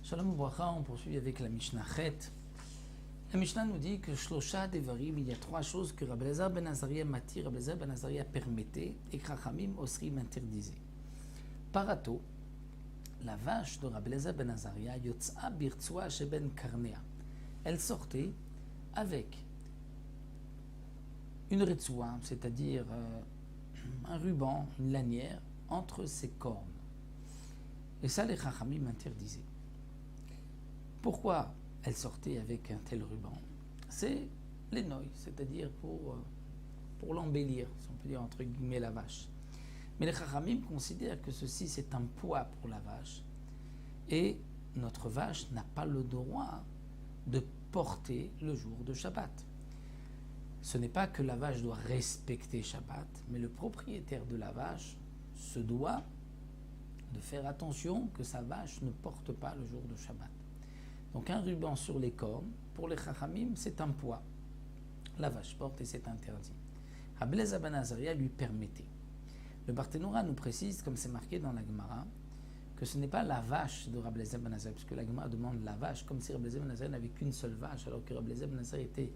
Shalom Ubracha, on poursuit avec la Mishnah Chet. La Mishnah nous dit que Shlosha Devarim, il y a trois choses que Rabbi Elazar ben Azaria matir, Rabbi Elazar ben Azaria permettait et que Chachamim Osrim interdisait. Parato, la vache de Rabbi Elazar ben Azaria, Yotz'a Birtsua Sheben Karnea, elle sortait avec une retsua, c'est-à-dire un ruban, une lanière, entre ses cornes. Et ça, les Chachamim interdisaient. Pourquoi elle sortait avec un tel ruban? C'est l'énoï, c'est-à-dire pour l'embellir, si on peut dire entre guillemets la vache. Mais les Chachamim considèrent que ceci c'est un poids pour la vache. Et notre vache n'a pas le droit de porter le jour de Shabbat. Ce n'est pas que la vache doit respecter Shabbat, mais le propriétaire de la vache se doit de faire attention que sa vache ne porte pas le jour de Shabbat. Donc un ruban sur les cornes, pour les Chachamim, c'est un poids. La vache porte et c'est interdit. Rabbi Elazar ben Azaria lui permettait. Le Barthénora nous précise, comme c'est marqué dans la Gemara, que ce n'est pas la vache de Rabbi Elazar ben Azaria, puisque la Gemara demande la vache, comme si Rabbi Elazar ben Azaria n'avait qu'une seule vache, alors que Rabbi Elazar ben Azaria était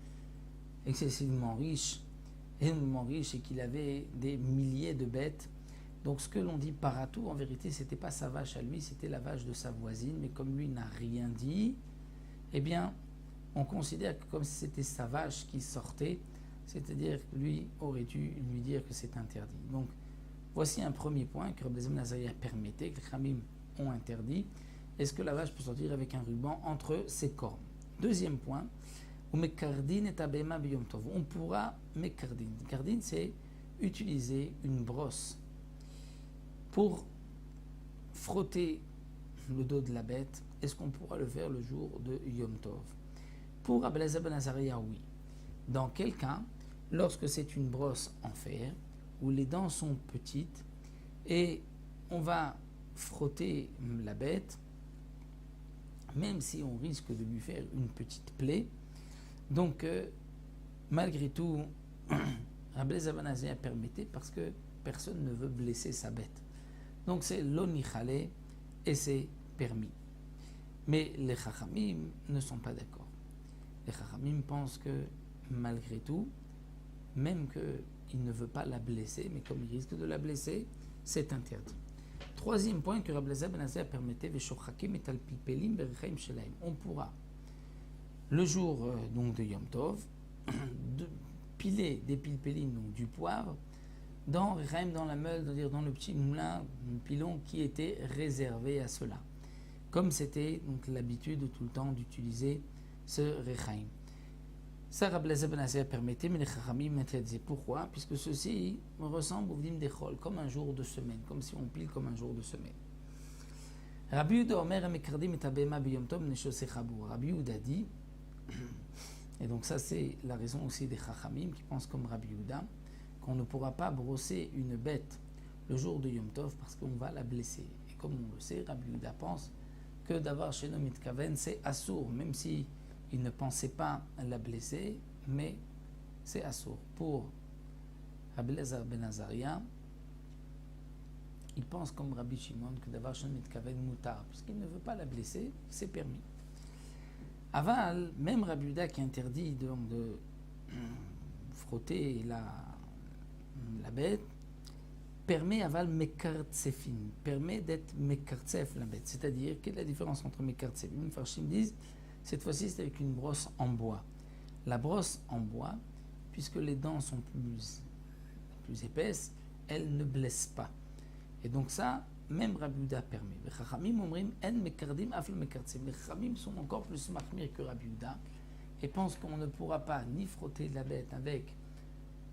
excessivement riche et qu'il avait des milliers de bêtes. Donc ce que l'on dit paratou, en vérité, ce n'était pas sa vache à lui, c'était la vache de sa voisine, mais comme lui n'a rien dit, eh bien, on considère que comme si c'était sa vache qui sortait, c'est-à-dire que lui aurait dû lui dire que c'est interdit. Donc, voici un premier point que Rabbi Elazar ben Azaria permettait, que les Chachamim ont interdit. Est-ce que la vache peut sortir avec un ruban entre ses cornes? Deuxième point, on pourra mekardin. Mekardin, c'est utiliser une brosse pour frotter le dos de la bête. Est-ce qu'on pourra le faire le jour de Yom Tov? Pour Rabbi Elazar ben Azaria, oui. Dans quel cas? Lorsque c'est une brosse en fer, où les dents sont petites, et on va frotter la bête, même si on risque de lui faire une petite plaie. Donc, malgré tout, Rabbi Elazar ben Azaria permettait parce que personne ne veut blesser sa bête. Donc c'est l'onichale et c'est permis. Mais les Chachamim ne sont pas d'accord. Les Chachamim pensent que malgré tout, même qu'il ne veut pas la blesser, mais comme il risque de la blesser, c'est interdit. Troisième point que Rabbi Elazar ben Azaria permettait, on pourra, le jour donc de Yom Tov, de piler des pilpelim, donc du poivre, dans la meule, c'est-à-dire dans le petit moulin, un pilon qui était réservé à cela. Comme c'était donc l'habitude tout le temps d'utiliser ce rechaim. Ça, Rabbi Elazar ben Azaria permettait, mais les Chachamim interdisaient. Pourquoi? Puisque ceci ressemble au vdim d'Echol, comme un jour de semaine, comme si on pile comme un jour de semaine. Rabbi Yehuda Omer Mekardim et Abema Biyom Tov Neshosei Chabur. Rabbi Yehuda dit, et donc ça c'est la raison aussi des Chachamim qui pensent comme Rabbi Yehuda, qu'on ne pourra pas brosser une bête le jour de Yom Tov parce qu'on va la blesser. Et comme on le sait, Rabbi Yehuda pense que d'avoir chez nous mitkaven, c'est assour, même si il ne pensait pas la blesser, mais c'est assour. Pour Rabbi Elazar ben Azaria, il pense comme Rabbi Shimon que d'avoir chez nous mitkaven mutar, puisqu'il ne veut pas la blesser, c'est permis. Aval, même Rabbi Yehuda qui interdit donc de frotter la bête, permet aval mekartsefin, permet d'être mekartsef la bête. C'est-à-dire, quelle est la différence entre mekartsefin? Les Farshim disent, cette fois-ci c'est avec une brosse en bois. La brosse en bois, puisque les dents sont plus épaisses, elle ne blesse pas. Et donc ça, même Rabbi Yehuda permet. Les Chachamim omrim en mekardim afle mekartsef. Les Chachamim sont encore plus mahmir que Rabbi Yehuda et pensent qu'on ne pourra pas ni frotter la bête avec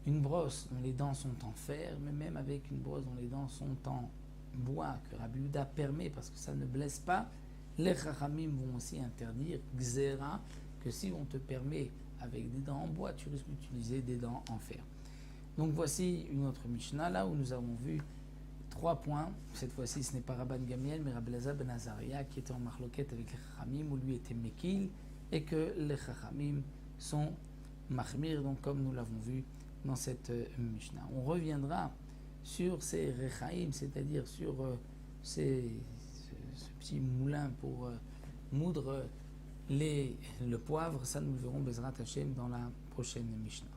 une brosse dont les dents sont en fer, mais même avec une brosse dont les dents sont en bois, que Rabbi Yehuda permet parce que ça ne blesse pas, les Chachamim vont aussi interdire, Gzera, que si on te permet avec des dents en bois, tu risques d'utiliser des dents en fer. Donc voici une autre Mishnah, là où nous avons vu 3 points. Cette fois-ci, ce n'est pas Rabban Gamiel, mais Rabbi Elazar ben Azaria qui était en marloquette avec les Chachamim, où lui était Mekil, et que les Chachamim sont Mahmir, donc comme nous l'avons vu dans cette Mishnah. On reviendra sur ces rechaim, c'est-à-dire sur ce petit moulin pour moudre le poivre. Ça, nous le verrons Bezrat Hashem dans la prochaine Mishnah.